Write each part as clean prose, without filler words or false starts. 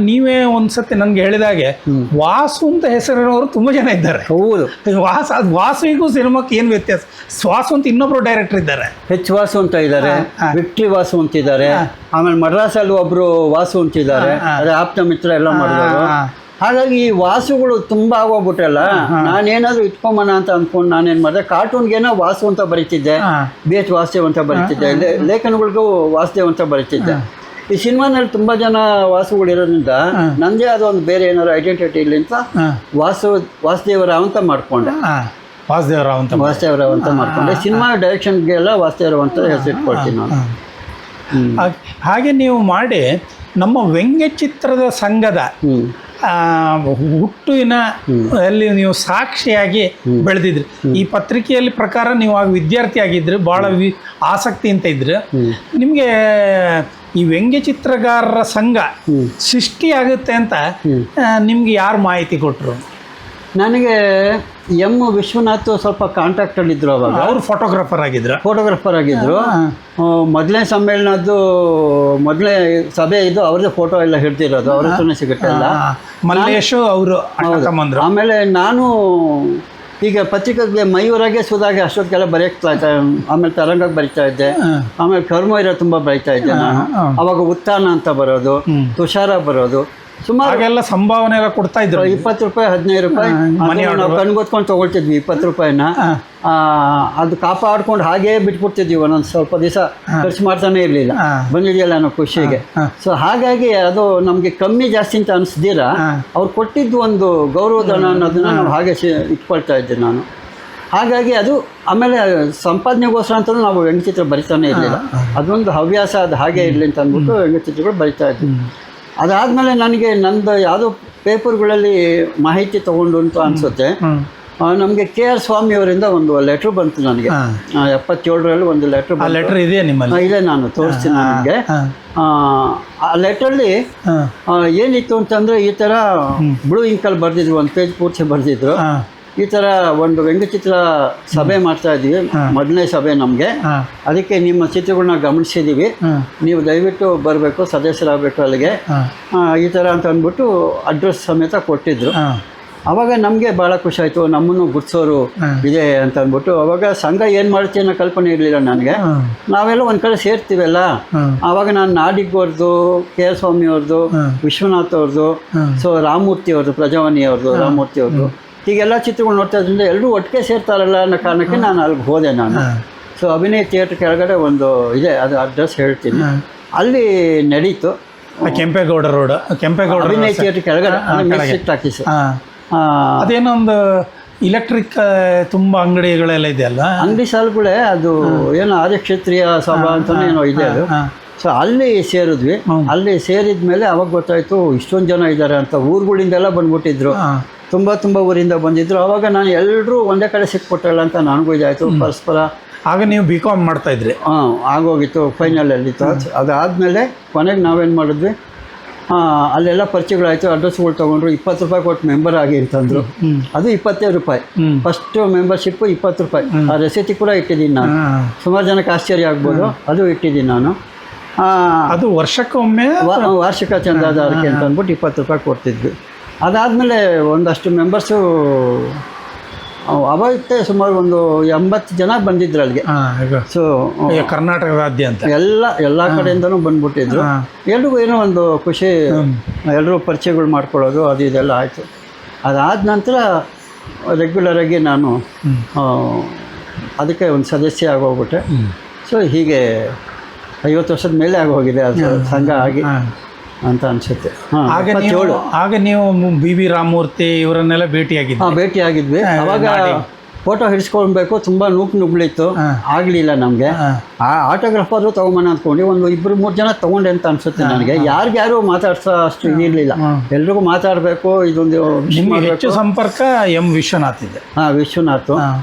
ನೀವೇ ಒಂದ್ಸತಿ ನನ್ಗೆ ಹೇಳಿದಾಗೆ ವಾಸು ಅಂತ ಹೆಸರಿನವರು ತುಂಬಾ ಜನ ಇದ್ದಾರೆ. ಹೌದು, ವಾಸುವಿಗೂ ಸಿನಿಮಾಕ್ಕೆ ಏನು ವ್ಯತ್ಯಾಸ? ವಾಸು ಅಂತ ಇನ್ನೊಬ್ರು ಡೈರೆಕ್ಟರ್ ಇದ್ದಾರೆ, ಹೆಚ್ ವಾಸು ಅಂತ ಇದ್ದಾರೆ, ವಿಕ್ಟ್ರಿ ವಾಸು ಅಂತಿದ್ದಾರೆ, ಆಮೇಲೆ ಮಡ್ರಾಸಲ್ಲಿ ಒಬ್ರು ವಾಸು ಅಂತಿದ್ದಾರೆ, ಅದೇ ಆಪ್ತ ಮಿತ್ರ ಎಲ್ಲ ಮಾಡಿದವರು. ಹಾಗಾಗಿ ಈ ವಾಸುಗಳು ತುಂಬಾ ಆಗೋಗ್ಬಿಟ್ರಲ್ಲ, ನಾನೇನಾದ್ರು ಇಟ್ಕೊಂಬನ ಅಂತ ಅಂದ್ಕೊಂಡು ನಾನೇನ್ ಮಾಡಿದೆ, ಕಾರ್ಟೂನ್ಗೇನೋ ವಾಸು ಅಂತ ಬರೀತಿದ್ದೆ, ಬಿ ಎಚ್ ವಾಸುದೇವ್ ಅಂತ ಬರೀತಿದ್ದೆ, ಲೇಖನಗಳಿಗೂ ವಾಸುದೇವ್ ಅಂತ ಬರೀತಿದ್ದೆ. ಈ ಸಿನಿಮಾನಲ್ಲಿ ತುಂಬಾ ಜನ ವಾಸುಗಳು ಇರೋದ್ರಿಂದ ನಂದೇ ಆದ ಒಂದು ಬೇರೆ ಏನಾದ್ರು ಐಡೆಂಟಿಟಿ ಇಲ್ಲಿ ಅಂತ ವಾಸುದೇವರಾವ್ ಅಂತ ಮಾಡ್ಕೊಂಡೆ. ವಾಸುದೇವರಾವ್ ಅಂತ ಮಾಡ್ಕೊಂಡೆ. ಸಿನಿಮಾ ಡೈರೆಕ್ಷನ್ಗೆಲ್ಲ ವಾಸುದೇವರಾವ್ ಅಂತ ಹೆಸರಿಟ್ಕೊಳ್ತೀನಿ ನಾನು. ಹಾಗೆ ನೀವು ಮಾಡಿ ನಮ್ಮ ವ್ಯಂಗ್ಯಚಿತ್ರದ ಸಂಘದ ಹುಟ್ಟುವಿನ ಅಲ್ಲಿ ನೀವು ಸಾಕ್ಷಿಯಾಗಿ ಬೆಳೆದಿದ್ರಿ. ಈ ಪತ್ರಿಕೆಯಲ್ಲಿ ಪ್ರಕಾರ ನೀವು ಆಗ ವಿದ್ಯಾರ್ಥಿ ಆಗಿದ್ರಿ, ಭಾಳ ಆಸಕ್ತಿ ಅಂತ ಇದ್ರಿ. ನಿಮಗೆ ಈ ವ್ಯಂಗ್ಯಚಿತ್ರಗಾರರ ಸಂಘ ಸೃಷ್ಟಿಯಾಗುತ್ತೆ ಅಂತ ನಿಮ್ಗೆ ಯಾರು ಮಾಹಿತಿ ಕೊಟ್ಟರು? ನನಗೆ ಎಂ ವಿಶ್ವನಾಥ್ ಸ್ವಲ್ಪ ಕಾಂಟ್ಯಾಕ್ಟಲ್ಲಿದ್ದರು. ಅವಾಗ ಅವರು ಫೋಟೋಗ್ರಾಫರ್ ಆಗಿದ್ರು. ಮೊದಲನೇ ಸಮ್ಮೇಳನದ್ದು ಮೊದಲನೇ ಸಭೆ ಇದು ಅವ್ರದ್ದೇ ಫೋಟೋ ಎಲ್ಲ ಹಿಡ್ದಿರೋದು, ಅವ್ರ ಹತ್ರನೇ ಸಿಗುತ್ತೆ ಎಲ್ಲ. ಮಲ್ಲೇಶು ಅವರು. ಆಮೇಲೆ ನಾನು ಈಗ ಪತ್ರಿಕೆಗೆ ಮಯೂರಾಗೆ ಸುಧಾಗೆ ಅಷ್ಟೊತ್ತಿಗೆಲ್ಲ ಬರೆಯಕ್ತಾ ಇದ್ದೆ. ಆಮೇಲೆ ತರಂಗಕ್ಕೆ ಬರಿತಾ ಇದ್ದೆ. ಆಮೇಲೆ ಕರ್ಮೈರ ತುಂಬ ಬರಿತಾ ಇದ್ದೆ ನಾನು. ಅವಾಗ ಉತ್ಥಾನ ಅಂತ ಬರೋದು, ತುಷಾರ ಬರೋದು, ಸುಮಾರು ಸಂಭಾವನೆ ಎಲ್ಲ ಕೊಡ್ತಾ ಇದ್ರು. 20 ರೂಪಾಯಿ 15 ರೂಪಾಯಿ ನಾವು ಕಣ್ಗೊತ್ಕೊಂಡು ತಗೊಳ್ತಿದ್ವಿ. 20 ರೂಪಾಯಿನ ಅದು ಕಾಪಾಡ್ಕೊಂಡು ಹಾಗೇ ಬಿಟ್ಬಿಡ್ತಿದ್ವಿ. ಒಂದೊಂದು ಸ್ವಲ್ಪ ದಿವಸ ಖರ್ಚು ಮಾಡ್ತಾನೆ ಇರಲಿಲ್ಲ, ಬಂದಿದೆಯಲ್ಲ ಅನ್ನೋ ಖುಷಿಗೆ. ಸೊ ಹಾಗಾಗಿ ಅದು ನಮಗೆ ಕಮ್ಮಿ ಜಾಸ್ತಿ ಅಂತ ಅನಿಸ್ದಿರ ಅವ್ರು ಕೊಟ್ಟಿದ್ದು ಒಂದು ಗೌರವಧನ ಅನ್ನೋದನ್ನ ನಾವು ಹಾಗೆ ಇಟ್ಕೊಳ್ತಾ ಇದ್ದೆ ನಾನು. ಹಾಗಾಗಿ ಅದು ಆಮೇಲೆ ಸಂಪಾದನೆಗೋಸ್ಕರ ಅಂತಲೂ ನಾವು ವ್ಯಂಗ್ಯಚಿತ್ರ ಬರಿತಾನೆ ಇರಲಿಲ್ಲ. ಅದೊಂದು ಹವ್ಯಾಸ, ಅದು ಹಾಗೆ ಇರಲಿ ಅಂತ ಅಂದ್ಬಿಟ್ಟು ವ್ಯಂಗ್ಯಚಿತ್ರಗಳು ಬರಿತಾ ಇದ್ವಿ. ಅದಾದಮೇಲೆ ನನಗೆ ನಂದು ಯಾವುದೋ ಪೇಪರ್ಗಳಲ್ಲಿ ಮಾಹಿತಿ ತೊಗೊಂಡು ಅಂತ ಅನಿಸುತ್ತೆ. ನಮಗೆ KR ಸ್ವಾಮಿ ಅವರಿಂದ ಒಂದು ಲೆಟ್ರ್ ಬಂತು ನನಗೆ. 77ರಲ್ಲಿ ಒಂದು ಲೆಟ್ರ್ ಇದೆ ನಿಮ್ಮಲ್ಲಿ? ಇದೆ, ನಾನು ತೋರಿಸ್ತೀನಿ ನನಗೆ. ಆ ಲೆಟ್ರಲ್ಲಿ ಏನಿತ್ತು ಅಂತಂದರೆ, ಈ ಥರ ಬ್ಲೂ ಇಂಕಲ್ಲಿ ಬರೆದಿದ್ರು, ಒಂದು ಪೇಜ್ ಪೂರ್ತಿ ಬರೆದಿದ್ರು. ಈ ಥರ ಒಂದು ವ್ಯಂಗ್ಯಚಿತ್ರ ಸಭೆ ಮಾಡ್ತಾ ಇದ್ದೀವಿ, ಮೊದಲನೇ ಸಭೆ ನಮಗೆ. ಅದಕ್ಕೆ ನಿಮ್ಮ ಚಿತ್ರಗಳನ್ನ ಗಮನಿಸಿದ್ದೀವಿ, ನೀವು ದಯವಿಟ್ಟು ಬರಬೇಕು, ಸದಸ್ಯರಾಗಬೇಕು ಅಲ್ಲಿಗೆ, ಈ ಥರ ಅಂತ ಅಂದ್ಬಿಟ್ಟು ಅಡ್ರೆಸ್ ಸಮೇತ ಕೊಟ್ಟಿದ್ರು. ಅವಾಗ ನಮಗೆ ಭಾಳ ಖುಷಿ ಆಯಿತು, ನಮ್ಮನ್ನು ಗುರ್ಸೋರು ಇದೆ ಅಂತ ಅಂದ್ಬಿಟ್ಟು. ಅವಾಗ ಸಂಘ ಏನು ಮಾಡುತ್ತೆ ಅನ್ನೋ ಕಲ್ಪನೆ ಇರಲಿಲ್ಲ ನನಗೆ. ನಾವೆಲ್ಲ ಒಂದು ಕಡೆ ಸೇರ್ತೀವಲ್ಲ. ಆವಾಗ ನಾನು ನಾಡಿಗೋರ್ದು, KR ಸ್ವಾಮಿ ಅವ್ರದ್ದು, ವಿಶ್ವನಾಥ್ ಅವ್ರದ್ದು, ಸೊ ರಾಮಮೂರ್ತಿ ಅವ್ರದ್ದು, ಪ್ರಜಾವಾಣಿ ಅವ್ರದ್ದು, ರಾಮಮೂರ್ತಿ ಅವ್ರದ್ದು, ಹೀಗೆಲ್ಲ ಚಿತ್ರಗಳು ನೋಡ್ತಾ ಇದ್ರಿಂದ ಎಲ್ಲರೂ ಒಟ್ಟಿಗೆ ಸೇರ್ತಾರಲ್ಲ ಅನ್ನೋ ಕಾರಣಕ್ಕೆ ನಾನು ಅಲ್ಲಿಗೆ ಹೋದೆ ನಾನು. ಸೊ ಅಭಿನಯ ಥಿಯೇಟ್ರ್ ಕೆಳಗಡೆ ಒಂದು ಇದೆ, ಅದು ಅಡ್ರೆಸ್ ಹೇಳ್ತೀನಿ, ಅಲ್ಲಿ ನಡೀತು. ಕೆಂಪೇಗೌಡ ರೋಡ್, ಅಭಿನಯ ಥಿಯೇಟ್ರ್ ಕೆಳಗಡೆ ಟಾಕೀಸ್. ಅದೇನೋ ಒಂದು ಇಲೆಕ್ಟ್ರಿಕ್ ತುಂಬ ಅಂಗಡಿಗಳೆಲ್ಲ ಇದೆಯಲ್ಲ, ಅಂಗಡಿ ಸಾಲುಗಳೇ. ಅದು ಏನೋ ಆರ್ಯಕ್ಷೇತ್ರೀಯ ಸಭಾ ಅಂತಲೇ ಏನೋ ಇದೆ ಅದು. ಸೊ ಅಲ್ಲಿ ಸೇರಿದ್ವಿ. ಅಲ್ಲಿ ಸೇರಿದ ಮೇಲೆ ಅವಾಗ ಗೊತ್ತಾಯಿತು ಇಷ್ಟೊಂದು ಜನ ಇದ್ದಾರೆ ಅಂತ. ಊರುಗಳಿಂದೆಲ್ಲ ಬಂದ್ಬಿಟ್ಟಿದ್ರು, ತುಂಬ ಊರಿಂದ ಬಂದಿದ್ರು. ಆವಾಗ ನಾನು ಎಲ್ಲರೂ ಒಂದೇ ಕಡೆ ಸಿಕ್ಬಿಟ್ಟಲ್ಲ ಅಂತ ನನಗೂ ಇದಾಯಿತು ಪರಸ್ಪರ. ಆಗ ನೀವು BCom ಮಾಡ್ತಾ ಇದ್ರಿ? ಆಗೋಗಿತ್ತು, ಫೈನಲಲ್ಲಿತ್ತು. ಅದಾದಮೇಲೆ ಕೊನೆಗೆ ನಾವೇನು ಮಾಡಿದ್ವಿ, ಅಲ್ಲೆಲ್ಲ ಪರಿಚಯಗಳಾಯಿತು, ಅಡ್ರೆಸ್ಗಳು ತೊಗೊಂಡ್ರು. 20 ರೂಪಾಯಿ ಕೊಟ್ಟು ಮೆಂಬರ್ ಆಗಿ ಅಂತಂದರು. ಅದು 25 ರೂಪಾಯಿ ಫಸ್ಟು ಮೆಂಬರ್ಶಿಪ್ಪು, 20 ರೂಪಾಯಿ. ಆ ರೆಸಿಟಿ ಕೂಡ ಇಟ್ಟಿದ್ದೀನಿ ನಾನು. ಸುಮಾರು ಜನಕ್ಕೆ ಆಶ್ಚರ್ಯ ಆಗ್ಬೋದು, ಅದು ಇಟ್ಟಿದ್ದೀನಿ ನಾನು. ಅದು ವರ್ಷಕ್ಕೊಮ್ಮೆ ವಾರ್ಷಿಕ ಚಂದಾದಾರಕ್ಕೆ ಅಂತ ಅಂದ್ಬಿಟ್ಟು 20 ರೂಪಾಯಿ ಕೊಡ್ತಿದ್ವಿ. ಅದಾದಮೇಲೆ ಒಂದಷ್ಟು ಮೆಂಬರ್ಸು ಅವಾಗತ್ತೆ ಸುಮಾರು ಒಂದು 80 ಜನ ಬಂದಿದ್ರು ಅಲ್ಲಿಗೆ. ಸೊ ಕರ್ನಾಟಕದಾದ್ಯಂತ ಎಲ್ಲ ಕಡೆಯಿಂದನೂ ಬಂದ್ಬಿಟ್ಟಿದ್ರು. ಎಲ್ರಿಗೂ ಏನೋ ಒಂದು ಖುಷಿ, ಎಲ್ಲರೂ ಪರಿಚಯಗಳು ಮಾಡ್ಕೊಳ್ಳೋದು ಅದು ಇದೆಲ್ಲ ಆಯಿತು. ಅದಾದ ನಂತರ ರೆಗ್ಯುಲರಾಗಿ ನಾನು ಅದಕ್ಕೆ ಒಂದು ಸದಸ್ಯ ಆಗೋಗ್ಬಿಟ್ಟೆ. ಸೊ ಹೀಗೆ 50 ವರ್ಷದ ಮೇಲೆ ಆಗೋಗಿದೆ ಅದು ಸಂಘ ಆಗಿ ಅಂತ ಅನಿಸುತ್ತೆ. ಆಗ ನೀವು BB ರಾಮಮೂರ್ತಿ ಇವರನ್ನೆಲ್ಲ ಭೇಟಿಯಾಗಿದ್ವಿ. ಅವಾಗ ಫೋಟೋ ಹಿಡಿಸ್ಕೊಳ್ಬೇಕು, ತುಂಬ ನುಗ್ಳಿತ್ತು, ಆಗಲಿಲ್ಲ ನಮಗೆ. ಆ ಆಟೋಗ್ರಾಫರು ತೊಗೊಂಬನ ಅಂದ್ಕೊಂಡು ಒಂದು 2-3 ಜನ ತೊಗೊಂಡೆ ಅಂತ ಅನಿಸುತ್ತೆ ನನಗೆ. ಯಾರಿಗ್ಯಾರು ಮಾತಾಡ್ಸೋ ಅಷ್ಟು ಇದಿರಲಿಲ್ಲ, ಎಲ್ರಿಗೂ ಮಾತಾಡಬೇಕು. ಇದೊಂದು ಹೆಚ್ಚು ಸಂಪರ್ಕ ಎಂ ವಿಶ್ವನಾಥ್ ಇದೆ. ವಿಶ್ವನಾಥ್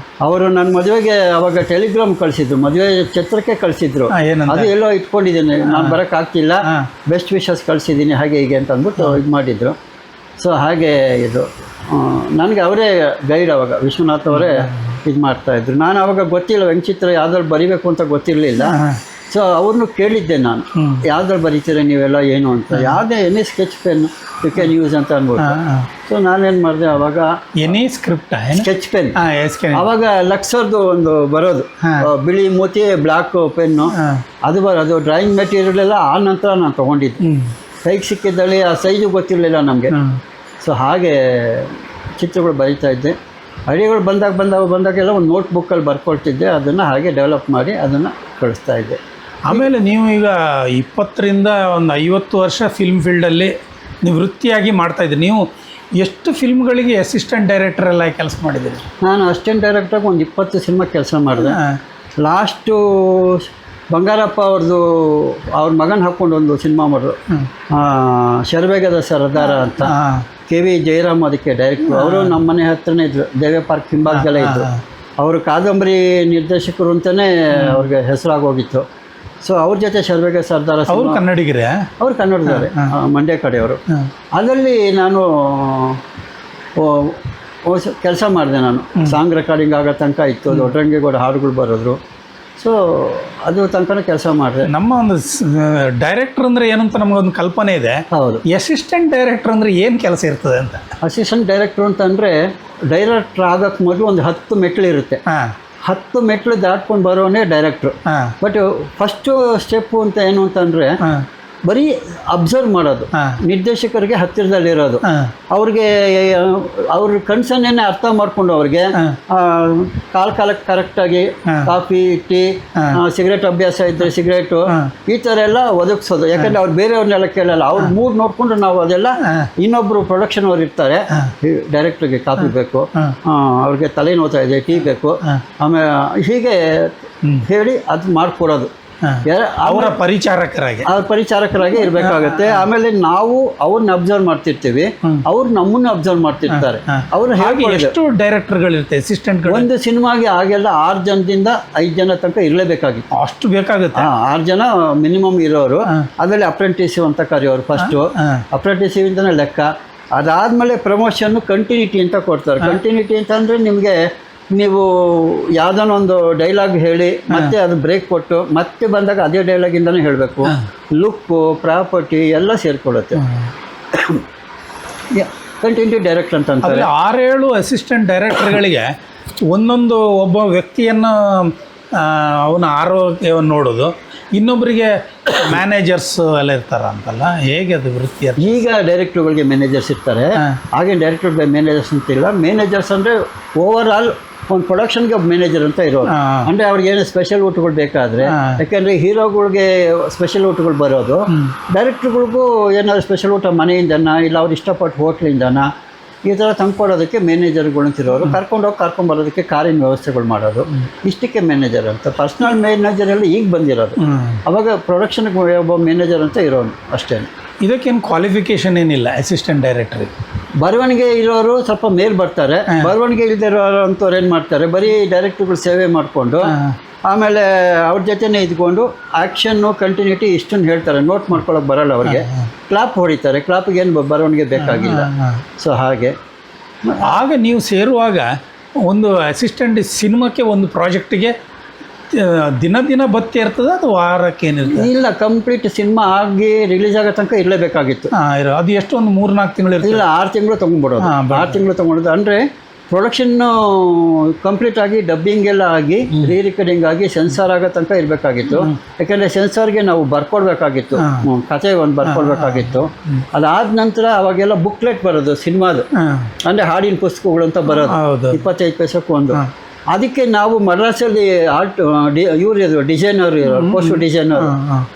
ಅವರು ನನ್ನ ಮದುವೆಗೆ ಅವಾಗ ಟೆಲಿಗ್ರಾಮ್ ಕಳಿಸಿದ್ರು, ಮದುವೆ ಛತ್ರಕ್ಕೆ ಕಳಿಸಿದ್ರು. ಅದು ಎಲ್ಲೋ ಇಟ್ಕೊಂಡಿದ್ದೀನಿ, ನಾನು ಬರೋಕ್ಕಾಗ್ತಿಲ್ಲ, ಬೆಸ್ಟ್ ವಿಶಸ್ ಕಳಿಸಿದ್ದೀನಿ ಹಾಗೆ ಹೀಗೆ ಅಂತ ಅಂದ್ಬಿಟ್ಟು ಇದು ಮಾಡಿದ್ರು. ಸೊ ಹಾಗೆ ಇದು ನನಗೆ ಅವರೇ ಗೈಡ್, ಅವಾಗ ವಿಶ್ವನಾಥ್ ಅವರೇ ಇದು ಮಾಡ್ತಾಯಿದ್ರು. ನಾನು ಆವಾಗ ಗೊತ್ತಿಲ್ಲ, ವ್ಯಂಗ್ಯಚಿತ್ರ ಯಾವ್ದಾದ್ರು ಬರಿಬೇಕು ಅಂತ ಗೊತ್ತಿರಲಿಲ್ಲ. ಸೊ ಅವ್ರನ್ನು ಕೇಳಿದ್ದೆ ನಾನು, ಯಾವ್ದ್ರಲ್ಲಿ ಬರೀತೀರ ನೀವೆಲ್ಲ ಏನು ಅಂತ. ಯಾವುದೇ any sketch pen you can use ಅಂತ ಅನ್ಬೋದು. ಸೊ ನಾನೇನು ಮಾಡಿದೆ ಅವಾಗ, ಎನಿ ಸ್ಕ್ರಿಪ್ಟ್ ಸ್ಕೆಚ್ ಪೆನ್ ಅವಾಗ ಲಕ್ಸರ್ದು ಒಂದು ಬರೋದು, ಬಿಳಿ ಮೂತಿ ಬ್ಲ್ಯಾಕ್ ಪೆನ್ನು, ಅದು ಬರೋದು. ಡ್ರಾಯಿಂಗ್ ಮೆಟೀರಿಯಲ್ ಎಲ್ಲ ಆ ನಂತರ ನಾನು ತೊಗೊಂಡಿದ್ದೆ. ಕೈಗೆ ಸಿಕ್ಕಿದ್ದಲ್ಲಿ ಆ ಸೈಜು ಗೊತ್ತಿರಲಿಲ್ಲ ನಮಗೆ. ಸೊ ಹಾಗೆ ಚಿತ್ರಗಳು ಬರೀತಾ ಇದ್ದೆ. ಐಡಿಯಾಗಳು ಬಂದಾಗೆಲ್ಲ ಒಂದು ನೋಟ್ಬುಕ್ಕಲ್ಲಿ ಬರ್ಕೊಳ್ತಿದ್ದೆ. ಅದನ್ನು ಹಾಗೆ ಡೆವಲಪ್ ಮಾಡಿ ಅದನ್ನು ಕಳಿಸ್ತಾ ಇದ್ದೆ. ಆಮೇಲೆ ನೀವು ಈಗ 20ರಿಂದ ಒಂದು 50 ವರ್ಷ ಫಿಲ್ಮ್ ಫೀಲ್ಡಲ್ಲಿ ನೀವು ವೃತ್ತಿಯಾಗಿ ಮಾಡ್ತಾಯಿದ್ದೀರಿ. ನೀವು ಎಷ್ಟು ಫಿಲ್ಮ್ಗಳಿಗೆ ಅಸಿಸ್ಟೆಂಟ್ ಡೈರೆಕ್ಟರ್ ಎಲ್ಲ ಕೆಲಸ ಮಾಡಿದ್ದೀರಿ? ನಾನು ಅಸಿಸ್ಟೆಂಟ್ ಡೈರೆಕ್ಟ್ರಾಗಿ ಒಂದು 20 ಸಿನಿಮಾ ಕೆಲಸ ಮಾಡಿದೆ. ಲಾಸ್ಟು ಬಂಗಾರಪ್ಪ ಅವ್ರದ್ದು ಅವ್ರ ಮಗನ ಹಾಕ್ಕೊಂಡು ಒಂದು ಸಿನಿಮಾ ಮಾಡಿದ್ರು, ಶರಬೇಗದ ಸರದಾರ ಅಂತ. KV ಜಯರಾಮ್ ಅದಕ್ಕೆ ಡೈರೆಕ್ಟ್ರು. ಅವರು ನಮ್ಮ ಮನೆ ಹತ್ರನೇ ಇದ್ದರು, ದೇವೆ ಪಾರ್ಕ್ ಹಿಂಭಾಗದಲ್ಲೇ ಇದ್ದರು. ಅವರು ಕಾದಂಬರಿ ನಿರ್ದೇಶಕರು ಅಂತಲೇ ಅವ್ರಿಗೆ ಹೆಸರಾಗೋಗಿತ್ತು. ಸೊ ಅವ್ರ ಜೊತೆ ಶರಬೇಗ ಸರ್ದಾರ, ಅವರು ಕನ್ನಡಿಗರೇ? ಅವ್ರು ಕನ್ನಡದವರೇ, ಮಂಡ್ಯ ಕಡೆಯವರು. ಅದರಲ್ಲಿ ನಾನು ಕೆಲಸ ಮಾಡಿದೆ. ನಾನು ಸಾಂಗ್ ರೆಕಾರ್ಡಿಂಗ್ ಆಗೋ ತನಕ ಇತ್ತು. ದೊಡ್ಡರಂಗೇಗೌಡ ಹಾಡುಗಳು ಬರೋದ್ರು. ಸೊ ಅದು ತನಕ ಕೆಲಸ ಮಾಡಿದೆ. ನಮ್ಮ ಒಂದು ಡೈರೆಕ್ಟರ್ ಅಂದರೆ ಏನಂತ ನಮಗೊಂದು ಕಲ್ಪನೆ ಇದೆ. ಹೌದು. ಅಸಿಸ್ಟೆಂಟ್ ಡೈರೆಕ್ಟರ್ ಅಂದರೆ ಏನು ಕೆಲಸ ಇರ್ತದೆ ಅಂತ? ಅಸಿಸ್ಟೆಂಟ್ ಡೈರೆಕ್ಟ್ರು ಅಂತಂದರೆ ಡೈರೆಕ್ಟ್ರ್ ಆಗೋಕ್ಕೆ ಮೊದಲು ಒಂದು 10 ಮೆಟ್ಲು ಇರುತ್ತೆ. 10 ಮೆಟ್ಲು ದಾಟ್ಕೊಂಡು ಬರೋನೇ ಡೈರೆಕ್ಟ್ರು. ಬಟ್ ಫಸ್ಟು ಸ್ಟೆಪ್ಪು ಅಂತ ಏನು ಅಂತಂದರೆ ಬರೀ ಅಬ್ಸರ್ವ್ ಮಾಡೋದು, ನಿರ್ದೇಶಕರಿಗೆ ಹತ್ತಿರದಲ್ಲಿರೋದು, ಅವ್ರಿಗೆ ಅವ್ರ ಕನ್ಸನ್ನೇ ಅರ್ಥ ಮಾಡಿಕೊಂಡು ಅವ್ರಿಗೆ ಕಾಲಕ್ಕೆ ಕರೆಕ್ಟಾಗಿ ಕಾಫಿ, ಟೀ, ಸಿಗರೇಟ್ ಅಭ್ಯಾಸ ಇದ್ದರೆ ಸಿಗರೇಟು, ಈ ಥರ ಎಲ್ಲ ಒದಗಿಸೋದು. ಯಾಕಂದರೆ ಅವ್ರು ಬೇರೆಯವ್ರನ್ನೆಲ್ಲ ಕೇಳಲ್ಲ. ಅವ್ರ ಮೂಡ್ ನೋಡಿಕೊಂಡು ನಾವು ಅದೆಲ್ಲ, ಇನ್ನೊಬ್ಬರು ಪ್ರೊಡಕ್ಷನ್ ಅವ್ರು ಇರ್ತಾರೆ, ಡೈರೆಕ್ಟ್ರಿಗೆ ಕಾಫಿ ಬೇಕು, ಅವ್ರಿಗೆ ತಲೆನೋತಾ ಇದೆ, ಟೀ ಬೇಕು, ಆಮೇಲೆ ಹೀಗೆ ಹೇಳಿ ಅದು ಮಾಡಿಕೊಡೋದು. ಅವರ ಪರಿಚಾರಕರಾಗಿ ಇರಬೇಕಾಗತ್ತೆ. ಆಮೇಲೆ ನಾವು ಅವ್ರನ್ನ ಅಬ್ಸರ್ವ್ ಮಾಡ್ತಿರ್ತೀವಿ, ಅವ್ರು ನಮ್ಮನ್ನ ಅಬ್ಸರ್ವ್ ಮಾಡ್ತಿರ್ತಾರೆ. ಅವ್ರು ಎಷ್ಟು ಡೈರೆಕ್ಟರ್ಗಳಿರುತ್ತೆ ಅಸಿಸ್ಟೆಂಟ್? ಒಂದು ಸಿನಿಮಾಗೆ ಆಗೆಲ್ಲ 6 ಜನದಿಂದ 5 ಜನ ತನಕ ಇರಲೇಬೇಕಾಗಿತ್ತು. ಅಷ್ಟು ಬೇಕಾಗುತ್ತೆ? 6 ಜನ ಮಿನಿಮಮ್ ಇರೋರು. ಆಮೇಲೆ ಅಪ್ರೆಂಟಿಸಿವ್ ಅಂತ ಕರೆಯೋರು. ಫಸ್ಟು ಅಪ್ರೆಂಟಿಸಿವ್ ಇಂದನೇ ಲೆಕ್ಕ. ಅದಾದಮೇಲೆ ಪ್ರಮೋಷನ್ನು ಕಂಟಿನ್ಯೂಟಿ ಅಂತ ಕೊಡ್ತಾರೆ. ಕಂಟಿನ್ಯೂಟಿ ಅಂತಂದರೆ ನಿಮಗೆ ನೀವು ಯಾವುದೋ ಒಂದು ಡೈಲಾಗ್ ಹೇಳಿ ಮತ್ತೆ ಅದು ಬ್ರೇಕ್ ಕೊಟ್ಟು ಮತ್ತೆ ಬಂದಾಗ ಅದೇ ಡೈಲಾಗಿಂದನೇ ಹೇಳಬೇಕು. ಲುಕ್ಕು, ಪ್ರಾಪರ್ಟಿ ಎಲ್ಲ ಸೇರಿಕೊಳ್ಳುತ್ತೆ. ಕಂಟಿನ್ಯೂಟಿ ಡೈರೆಕ್ಟರ್ ಅಂತ ಅಂತಾರೆ. 6-7 ಅಸಿಸ್ಟೆಂಟ್ ಡೈರೆಕ್ಟರ್ಗಳಿಗೆ ಒಂದೊಂದು ಒಬ್ಬ ವ್ಯಕ್ತಿಯನ್ನು ಅವನ ಆರೋಗ್ಯವನ್ನು ನೋಡೋದು, ಇನ್ನೊಬ್ಬರಿಗೆ ಮ್ಯಾನೇಜರ್ಸ್ ಎಲ್ಲ ಇರ್ತಾರ ಅಂತಲ್ಲ, ಹೇಗೆ ಅದು ವೃತ್ತಿ? ಈಗ ಡೈರೆಕ್ಟರ್ಗಳಿಗೆ ಮ್ಯಾನೇಜರ್ಸ್ ಇರ್ತಾರೆ, ಹಾಗೆ ಡೈರೆಕ್ಟರ್ಗೆ ಮ್ಯಾನೇಜರ್ಸ್ ಅಂತಿಲ್ಲ. ಮ್ಯಾನೇಜರ್ಸ್ ಅಂದರೆ ಓವರ್ ಆಲ್ ಒಂದು ಪ್ರೊಡಕ್ಷನ್ಗೆ ಮ್ಯಾನೇಜರ್ ಅಂತ ಇರೋರು. ಅಂದರೆ ಅವ್ರಿಗೆ ಏನು ಸ್ಪೆಷಲ್ ಊಟಗಳು ಬೇಕಾದರೆ, ಯಾಕೆಂದರೆ ಹೀರೋಗಳಿಗೆ ಸ್ಪೆಷಲ್ ಊಟಗಳು ಬರೋದು, ಡೈರೆಕ್ಟ್ರುಗಳಿಗೂ ಏನಾದ್ರು ಸ್ಪೆಷಲ್ ಊಟ ಮನೆಯಿಂದನ ಇಲ್ಲ ಅವ್ರು ಇಷ್ಟಪಟ್ಟು ಹೋಟ್ಲಿಂದನ ಈ ಥರ ತಂದ್ಕೊಡೋದಕ್ಕೆ ಮ್ಯಾನೇಜರ್ಗಳು ಅಂತಿರೋರು. ಕರ್ಕೊಂಬರೋದಕ್ಕೆ ಕಾರಿನ ವ್ಯವಸ್ಥೆಗಳು ಮಾಡೋದು, ಇಷ್ಟಕ್ಕೆ ಮ್ಯಾನೇಜರ್ ಅಂತ. ಪರ್ಸ್ನಲ್ ಮ್ಯಾನೇಜರಲ್ಲಿ ಈಗ ಬಂದಿರೋದು. ಅವಾಗ ಪ್ರೊಡಕ್ಷನ್ಗೆ ಒಬ್ಬ ಮ್ಯಾನೇಜರ್ ಅಂತ ಇರೋನು ಅಷ್ಟೇ. ಇದಕ್ಕೇನು ಕ್ವಾಲಿಫಿಕೇಷನ್ ಏನಿಲ್ಲ ಅಸಿಸ್ಟೆಂಟ್ ಡೈರೆಕ್ಟ್ರಿಗೆ? ಬರವಣಿಗೆ ಇರೋರು ಸ್ವಲ್ಪ ಮೇಲ್ ಬರ್ತಾರೆ, ಬರವಣಿಗೆ ಇಲ್ದಿರೋರು ಅಂಥವ್ರು ಏನು ಮಾಡ್ತಾರೆ, ಬರೀ ಡೈರೆಕ್ಟ್ರುಗಳು ಸೇವೆ ಮಾಡಿಕೊಂಡು ಆಮೇಲೆ ಅವ್ರ ಜೊತೆನೇ ಇದ್ಕೊಂಡು ಆ್ಯಕ್ಷನ್ನು, ಕಂಟಿನ್ಯೂಟಿ ಇಷ್ಟನ್ನು ಹೇಳ್ತಾರೆ. ನೋಟ್ ಮಾಡ್ಕೊಳ್ಳೋಕೆ ಬರೋಲ್ಲ ಅವ್ರಿಗೆ. ಕ್ಲಾಪ್ ಹೊಡಿತಾರೆ, ಕ್ಲಾಪಿಗೆ ಏನು ಬರವಣಿಗೆ ಬೇಕಾಗಿಲ್ಲ. ಸೊ ಹಾಗೆ ಆಗ ನೀವು ಸೇರುವಾಗ ಒಂದು ಅಸಿಸ್ಟೆಂಟ್ ಸಿನಿಮಾಕ್ಕೆ ಒಂದು ಪ್ರಾಜೆಕ್ಟಿಗೆ ದಿನ ಬತ್ತಿ ಇರ್ತದೆ, ಅದು ವಾರಕ್ಕೆ ಏನಿರ್ತದೆ? ಇಲ್ಲ, ಕಂಪ್ಲೀಟ್ ಸಿನಿಮಾ ಆಗಿ ರಿಲೀಸ್ ಆಗೋ ತನಕ ಇರಲೇಬೇಕಾಗಿತ್ತು. ಅದು ಎಷ್ಟು, ಒಂದು 3-4 ತಿಂಗಳು ಇರ್ತದೆ? ಇಲ್ಲ, 6 ತಿಂಗಳು ತೊಗೊಂಡ್ಬಿಡೋದು. 6 ತಿಂಗಳು ತೊಗೊಂಡೋದು ಅಂದರೆ ಪ್ರೊಡಕ್ಷನ್ನು ಕಂಪ್ಲೀಟ್ ಆಗಿ, ಡಬ್ಬಿಂಗ್ ಎಲ್ಲ ಆಗಿ, ರಿಕಾರ್ಡಿಂಗ್ ಆಗಿ, ಸೆನ್ಸಾರ್ ಆಗೋ ತನಕ ಇರಬೇಕಾಗಿತ್ತು. ಯಾಕೆಂದರೆ ಸೆನ್ಸಾರ್ಗೆ ನಾವು ಬರ್ಕೊಡ್ಬೇಕಾಗಿತ್ತು, ಕಥೆ ಒಂದು ಬರ್ಕೊಡ್ಬೇಕಾಗಿತ್ತು. ಅದಾದ ನಂತರ ಅವಾಗೆಲ್ಲ ಬುಕ್ಲೆಟ್ ಬರೋದು ಸಿನಿಮಾದು, ಅಂದರೆ ಹಾಡಿನ ಪುಸ್ತಕಗಳು ಅಂತ ಬರೋದು, 25 ಪೈಸಕ್ಕೂ ಒಂದು. ಅದಕ್ಕೆ ನಾವು ಮಡ್ರಾಸಲ್ಲಿ ಆರ್ಟ್ ಇವರು ಡಿಸೈನರ್ ಇರೋರು, ಪೋಸ್ಟ್ ಡಿಸೈನರ್,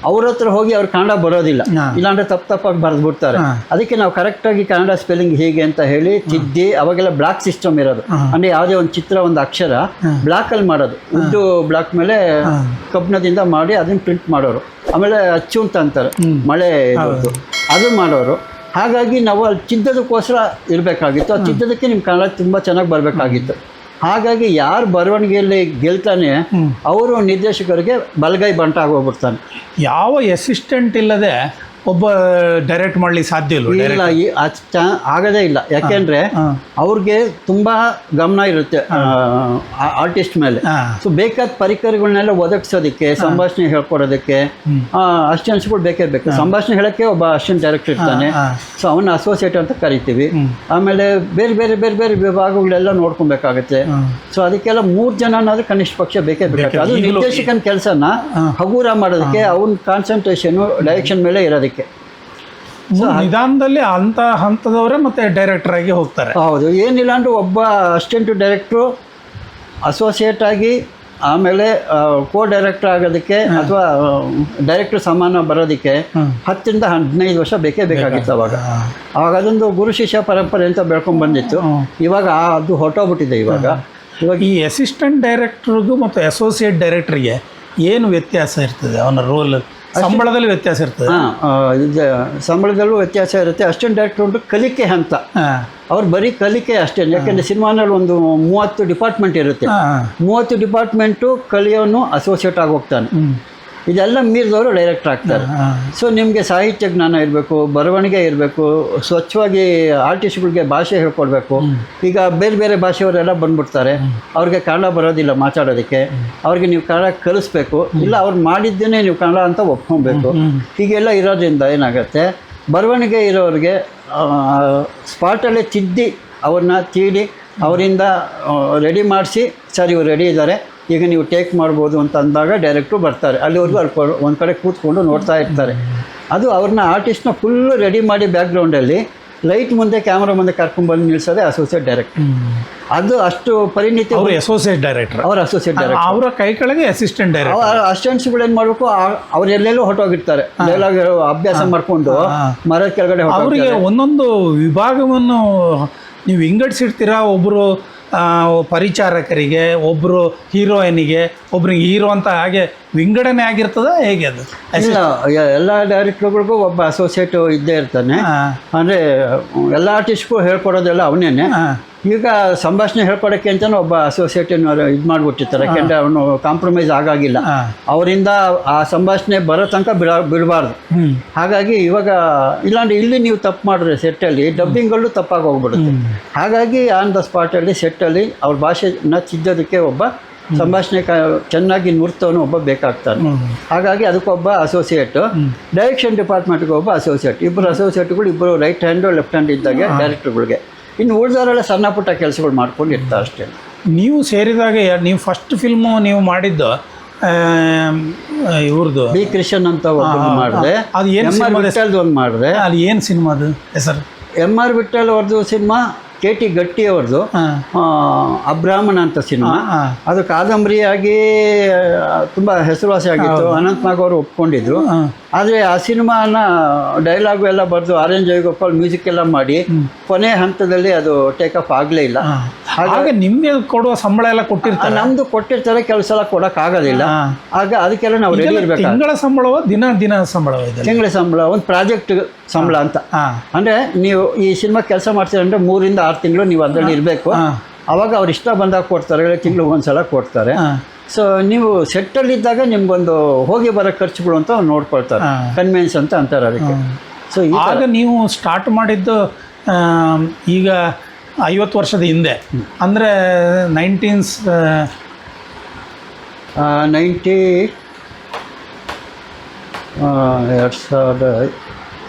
ಅವ್ರ ಹತ್ರ ಹೋಗಿ ಅವ್ರು ಕನ್ನಡ ಬರೋದಿಲ್ಲ, ಇಲ್ಲಾಂದರೆ ತಪ್ಪಾಗಿ ಬರೆದ್ಬಿಡ್ತಾರೆ. ಅದಕ್ಕೆ ನಾವು ಕರೆಕ್ಟಾಗಿ ಕನ್ನಡ ಸ್ಪೆಲ್ಲಿಂಗ್ ಹೀಗೆ ಅಂತ ಹೇಳಿ ತಿದ್ದಿ, ಅವಾಗೆಲ್ಲ ಬ್ಲಾಕ್ ಸಿಸ್ಟಮ್ ಇರೋದು. ಅಂದರೆ ಯಾವುದೇ ಒಂದು ಚಿತ್ರ, ಒಂದು ಅಕ್ಷರ ಬ್ಲಾಕಲ್ಲಿ ಮಾಡೋದು, ಉದ್ದು ಬ್ಲಾಕ್ ಮೇಲೆ ಕಬ್ಬಿಣದಿಂದ ಮಾಡಿ ಅದನ್ನು ಪ್ರಿಂಟ್ ಮಾಡೋರು. ಆಮೇಲೆ ಅಚ್ಚು ಅಂತ ಅಂತಾರೆ, ಮಳೆ ಅದು ಮಾಡೋರು. ಹಾಗಾಗಿ ನಾವು ಅಲ್ಲಿ ಚಿದ್ದದಕ್ಕೋಸ್ಕರ ಇರಬೇಕಾಗಿತ್ತು. ಆ ಚಿದ್ದದಕ್ಕೆ ನಿಮ್ಮ ಕನ್ನಡ ತುಂಬ ಚೆನ್ನಾಗಿ ಬರಬೇಕಾಗಿತ್ತು. ಹಾಗಾಗಿ ಯಾರು ಬರವಣಿಗೆಯಲ್ಲಿ ಗೆಲ್ತಾನೆ ಅವರು ನಿರ್ದೇಶಕರಿಗೆ ಬಲಗೈ ಬಂಟ ಆಗೋಗ್ಬಿಡ್ತಾನೆ. ಯಾವ ಅಸಿಸ್ಟೆಂಟ್ ಇಲ್ಲದೆ ಒಬ್ಬ ಡೈರೆಕ್ಟ್ ಮಾಡ್ಲಿಕ್ಕೆ ಸಾಧ್ಯ ಇಲ್ಲ. ಇಲ್ಲ ಆಗದೇ ಇಲ್ಲ. ಯಾಕೆಂದ್ರೆ ಅವ್ರಿಗೆ ತುಂಬಾ ಗಮನ ಇರುತ್ತೆ ಆರ್ಟಿಸ್ಟ್ ಮೇಲೆ. ಸೊ ಬೇಕಾದ ಪರಿಕರಗಳನ್ನೆಲ್ಲ ಒದಗಿಸೋದಕ್ಕೆ, ಸಂಭಾಷಣೆ ಹೇಳ್ಕೊಡೋದಕ್ಕೆ ಅಸಿಸ್ಟೆಂಟ್ಸ್ಗಳು ಬೇಕೇ ಬೇಕು. ಸಂಭಾಷಣೆ ಹೇಳಕ್ಕೆ ಒಬ್ಬ ಅಸಿಸ್ಟೆಂಟ್ ಡೈರೆಕ್ಟರ್ ಇರ್ತಾನೆ. ಸೊ ಅವನ್ನ ಅಸೋಸಿಯೇಟ್ ಅಂತ ಕರಿತೀವಿ. ಆಮೇಲೆ ಬೇರೆ ಬೇರೆ ಬೇರೆ ಬೇರೆ ವಿಭಾಗಗಳೆಲ್ಲ ನೋಡ್ಕೊಬೇಕಾಗತ್ತೆ. ಸೊ ಅದಕ್ಕೆಲ್ಲ 3 ಜನನಾದ್ರೂ ಕನಿಷ್ಠ ಪಕ್ಷ ಬೇಕೇ ಬೇಕಾಗುತ್ತೆ. ಅದು ನಿರ್ದೇಶಕನ ಕೆಲಸನ ಹಗುರ ಮಾಡೋದಕ್ಕೆ, ಅವನ ಕಾನ್ಸಂಟ್ರೇಷನ್ ಡೈರೆಕ್ಷನ್ ಮೇಲೆ ಇರೋದಕ್ಕೆ. ನಿಧಾನದಲ್ಲಿ ಅಂತ ಹಂತದವರೇ ಮತ್ತೆ ಡೈರೆಕ್ಟರ್ ಆಗಿ ಹೋಗ್ತಾರೆ. ಹೌದು, ಏನಿಲ್ಲ ಅಂದ್ರೆ ಒಬ್ಬ ಅಸಿಸ್ಟೆಂಟ್ ಡೈರೆಕ್ಟ್ರು ಅಸೋಸಿಯೇಟ್ ಆಗಿ, ಆಮೇಲೆ ಕೋ ಡೈರೆಕ್ಟರ್ ಆಗೋದಕ್ಕೆ ಅಥವಾ ಡೈರೆಕ್ಟರ್ ಸಮಾನ ಬರೋದಕ್ಕೆ 10 ರಿಂದ 15 ವರ್ಷ ಬೇಕೇ ಬೇಕಾಗಿತ್ತು. ಅವಾಗ ಅದೊಂದು ಗುರು ಶಿಷ್ಯ ಪರಂಪರೆ ಅಂತ ಬೆಳ್ಕೊಂಡು ಬಂದಿತ್ತು. ಇವಾಗ ಅದು ಹೊರಟೋಗ್ಬಿಟ್ಟಿದೆ. ಇವಾಗ ಈ ಅಸಿಸ್ಟೆಂಟ್ ಡೈರೆಕ್ಟರ್ಗೂ ಮತ್ತು ಅಸೋಸಿಯೇಟ್ ಡೈರೆಕ್ಟರ್ಗೆ ಏನು ವ್ಯತ್ಯಾಸ ಇರ್ತದೆ? ಅವನ ರೋಲ್ ಸಂಬಳದಲ್ಲಿ ವ್ಯತ್ಯಾಸ ಇರ್ತದೆ. ಸಂಬಳದಲ್ಲೂ ವ್ಯತ್ಯಾಸ ಇರುತ್ತೆ. ಅಸಿಸ್ಟೆಂಟ್ ಡೈರೆಕ್ಟರ್ ಉಂಟು ಕಲಿಕೆ ಹಂತ. ಅವ್ರು ಬರೀ ಕಲಿಕೆ ಅಷ್ಟೇ. ಯಾಕೆಂದರೆ ಸಿನಿಮಾನಲ್ಲಿ ಒಂದು 30 ಡಿಪಾರ್ಟ್ಮೆಂಟ್ ಇರುತ್ತೆ. 30 ಡಿಪಾರ್ಟ್ಮೆಂಟು ಕಲಿಯೋನು ಅಸೋಸಿಯೇಟ್ ಆಗಿ ಹೋಗ್ತಾನೆ. ಇದೆಲ್ಲ ಮೀರಿದವರು ಡೈರೆಕ್ಟರ್ ಆಗ್ತಾರೆ. ಸೊ ನಿಮಗೆ ಸಾಹಿತ್ಯ ಜ್ಞಾನ ಇರಬೇಕು, ಬರವಣಿಗೆ ಇರಬೇಕು, ಸ್ವಚ್ಛವಾಗಿ ಆರ್ಟಿಸ್ಟ್ಗಳಿಗೆ ಭಾಷೆ ಹೇಳ್ಕೊಡ್ಬೇಕು. ಈಗ ಬೇರೆ ಬೇರೆ ಭಾಷೆಯವರೆಲ್ಲ ಬಂದ್ಬಿಡ್ತಾರೆ, ಅವ್ರಿಗೆ ಕನ್ನಡ ಬರೋದಿಲ್ಲ ಮಾತಾಡೋದಕ್ಕೆ. ಅವ್ರಿಗೆ ನೀವು ಕನ್ನಡ ಕಲಿಸ್ಬೇಕು, ಇಲ್ಲ ಅವ್ರು ಮಾಡಿದ್ದೇನೆ ನೀವು ಕನ್ನಡ ಅಂತ ಒಪ್ಕೊಬೇಕು. ಹೀಗೆಲ್ಲ ಇರೋದ್ರಿಂದ ಏನಾಗುತ್ತೆ, ಬರವಣಿಗೆ ಇರೋರಿಗೆ ಸ್ಪಾಟಲ್ಲೇ ತಿದ್ದಿ ಅವ್ರನ್ನ ತೀಡಿ ಅವರಿಂದ ರೆಡಿ ಮಾಡಿಸಿ, ಸರ್ ಇವ್ರು ರೆಡಿ ಇದ್ದಾರೆ, ಈಗ ನೀವು ಟೇಕ್ ಮಾಡ್ಬೋದು ಅಂತ ಅಂದಾಗ ಡೈರೆಕ್ಟ್ರು ಬರ್ತಾರೆ. ಅಲ್ಲಿವರೆಗೂ ಅಲ್ಲಿ ಒಂದು ಕಡೆ ಕೂತ್ಕೊಂಡು ನೋಡ್ತಾ ಇರ್ತಾರೆ. ಅದು ಅವ್ರನ್ನ ಆರ್ಟಿಸ್ಟ್ನ ಫುಲ್ಲು ರೆಡಿ ಮಾಡಿ ಬ್ಯಾಕ್ಗ್ರೌಂಡಲ್ಲಿ ಲೈಟ್ ಮುಂದೆ ಕ್ಯಾಮ್ರಾ ಮುಂದೆ ಕರ್ಕೊಂಡ್ಬಂದು ನಿಲ್ಲಿಸೋದೇ ಅಸೋಸಿಯೇಟ್ ಡೈರೆಕ್ಟರ್. ಅದು ಅಷ್ಟು ಪರಿಣಿತಿ. ಅವರು ಅಸೋಸಿಯೇಟ್ ಡೈರೆಕ್ಟರ್, ಅವ್ರ ಅಸೋಸಿಯೇಟ್ ಡೈರೆಕ್ಟರ್. ಅವರ ಕೈ ಕೆಳಗೆ ಅಸಿಸ್ಟೆಂಟ್ ಡೈರೆಕ್ಟರ್. ಅಸಿಸ್ಟೆಂಟ್ಸ್ಗಳು ಏನು ಮಾಡಬೇಕು, ಅವ್ರು ಎಲ್ಲೆಲ್ಲೋ ಹೊರಟೋಗಿರ್ತಾರೆ, ಡೈಲಾಗ್ ಅಭ್ಯಾಸ ಮಾಡಿಕೊಂಡು ಮರದ ಕೆಳಗಡೆ. ಅವರಿಗೆ ಒಂದೊಂದು ವಿಭಾಗವನ್ನು ನೀವು ವಿಂಗಡಿಸಿರ್ತೀರಾ. ಒಬ್ಬರು ಪರಿಚಾರಕರಿಗೆ, ಒಬ್ಬರು ಹೀರೋಯಿನಿಗೆ, ಒಬ್ರಿಗೆ ಹೀರೋ ಅಂತ ಹಾಗೆ ವಿಂಗಡಣೆ ಆಗಿರ್ತದ ಹೇಗೆ? ಅದು ಇಲ್ಲ, ಎಲ್ಲ ಡೈರೆಕ್ಟರ್ಗಳಿಗೂ ಒಬ್ಬ ಅಸೋಸಿಯೇಟ್ ಇದ್ದೇ ಇರ್ತಾನೆ. ಅಂದರೆ ಎಲ್ಲ ಆರ್ಟಿಸ್ಟ್ಗೂ ಹೇಳ್ಕೊಡೋದೆಲ್ಲ ಅವನೇನೆ. ಈಗ ಸಂಭಾಷಣೆ ಹೇಳ್ಕೊಡೋಕ್ಕೆ ಅಂತಲೂ ಒಬ್ಬ ಅಸೋಸಿಯೇಟನ್ನು ಇದು ಮಾಡಿಬಿಟ್ಟಿರ್ತಾರೆ. ಯಾಕೆಂದರೆ ಅವನು ಕಾಂಪ್ರಮೈಸ್ ಆಗಾಗಿಲ್ಲ. ಅವರಿಂದ ಆ ಸಂಭಾಷಣೆ ಬರೋ ತನಕ ಬಿಡಬಾರ್ದು. ಹಾಗಾಗಿ ಇವಾಗ ಇಲ್ಲಾಂದ್ರೆ ಇಲ್ಲಿ ನೀವು ತಪ್ಪು ಮಾಡಿದ್ರೆ ಸೆಟ್ಟಲ್ಲಿ ಡಬ್ಬಿಂಗಲ್ಲೂ ತಪ್ಪಾಗಿ ಹೋಗ್ಬಿಡುತ್ತೆ. ಹಾಗಾಗಿ ಆನ್ ದ ಸ್ಪಾಟಲ್ಲಿ ಸೆಟ್ಟಲ್ಲಿ ಅವ್ರ ಭಾಷೆನ ತಿದ್ದೋದಕ್ಕೆ ಒಬ್ಬ ಸಂಭಾಷಣೆ ಚೆನ್ನಾಗಿ ನುರ್ತವನು ಒಬ್ಬ ಬೇಕಾಗ್ತಾನೆ. ಹಾಗಾಗಿ ಅದಕ್ಕೊಬ್ಬ ಅಸೋಸಿಯೇಟು, ಡೈರೆಕ್ಷನ್ ಡಿಪಾರ್ಟ್ಮೆಂಟ್ಗೆ ಒಬ್ಬ ಅಸೋಸಿಯೇಟ್. ಇಬ್ಬರು ಅಸೋಸಿಯೇಟ್ಗಳು, ಇಬ್ಬರು ರೈಟ್ ಹ್ಯಾಂಡು ಲೆಫ್ಟ್ ಹ್ಯಾಂಡ್ ಇದ್ದಾಗ ಡೈರೆಕ್ಟರ್ಗಳಿಗೆ. ಇನ್ನು ಉಳಿದವರೆಲ್ಲ ಸಣ್ಣ ಪುಟ್ಟ ಕೆಲಸಗಳು ಮಾಡ್ಕೊಂಡು ಇರ್ತಾರೆ ಅಷ್ಟೇ. ನೀವು ಸೇರಿದಾಗ ನೀವು ಫಸ್ಟ್ ಫಿಲ್ಮು ನೀವು ಮಾಡಿದ್ದು ಇವ್ರದ್ದು ಬಿ ಕೃಷ್ಣನ್ ಅಂತ ಒಬ್ಬರು ಮಾಡಿದೆ. ಅದು ಏನು ಒಂದು ಮಾಡಿದೆ. ಅದು ಏನು ಸಿನಿಮಾದು ಹೆಸರು? MR ವಿಠಲ್ ಅವ್ರದ್ದು ಸಿನಿಮಾ, KT ಗಟ್ಟಿ ಅವ್ರದ್ದು ಅಬ್ರಾಹ್ಮಣ ಅಂತ ಸಿನಿಮಾ. ಅದು ಕಾದಂಬರಿಯಾಗಿ ತುಂಬ ಹೆಸರುವಾಸಿ ಆಗಿತ್ತು. ಅನಂತನಾಗ್ ಅವರು ಒಪ್ಕೊಂಡಿದ್ರು. ಆದರೆ ಆ ಸಿನಿಮಾನ ಡೈಲಾಗು ಎಲ್ಲ ಬರೆದು RN ಜಯಗೋಪಾಲ್ ಮ್ಯೂಸಿಕ್ ಎಲ್ಲ ಮಾಡಿ ಕೊನೆ ಹಂತದಲ್ಲಿ ಅದು ಟೇಕಪ್ ಆಗಲೇ ಇಲ್ಲ. ಹಾಗೆ ನಿಮಗೆ ಕೊಡುವ ಸಂಬಳ ಎಲ್ಲ ಕೊಟ್ಟಿರ್ತಾರೆ? ನಮ್ದು ಕೊಟ್ಟಿರ್ತಾರೆ, ಕೆಲವು ಸಲ ಕೊಡೋಕ್ಕಾಗೋದಿಲ್ಲ. ಆಗ ಅದಕ್ಕೆಲ್ಲ ನಾವು ರೆಡಿ ಇರಬೇಕು. ತಿಂಗಳ ಸಂಬಳವ ದಿನ ಸಂಬಳವ? ತಿಂಗಳ ಸಂಬಳ, ಒಂದು ಪ್ರಾಜೆಕ್ಟ್ ಸಂಬಳ ಅಂತ. ಅಂದರೆ ನೀವು ಈ ಸಿನಿಮಾ ಕೆಲಸ ಮಾಡ್ತೀರ ಅಂದರೆ 3 ರಿಂದ 6 ತಿಂಗಳು ನೀವು ಅದರಲ್ಲಿ ಇರಬೇಕು. ಅವಾಗ ಅವ್ರು ಇಷ್ಟ ಬಂದಾಗ ಕೊಡ್ತಾರೆ, ತಿಂಗಳಿಗೆ ಒಂದ್ಸಲ ಕೊಡ್ತಾರೆ. ಸೊ ನೀವು ಸೆಟ್ಟಲ್ಲಿದ್ದಾಗ ನಿಮ್ಗೊಂದು ಹೋಗಿ ಬರೋ ಖರ್ಚುಗಳು ಅಂತ ನೋಡ್ಕೊಳ್ತಾರೆ, ಕನ್ವೆನ್ಸ್ ಅಂತ ಅಂತಾರೆ ಅದಕ್ಕೆ. ಸೊ ಆಗ ನೀವು ಸ್ಟಾರ್ಟ್ ಮಾಡಿದ್ದು ಈಗ 50 ವರ್ಷದ ಹಿಂದೆ, ಅಂದರೆ 82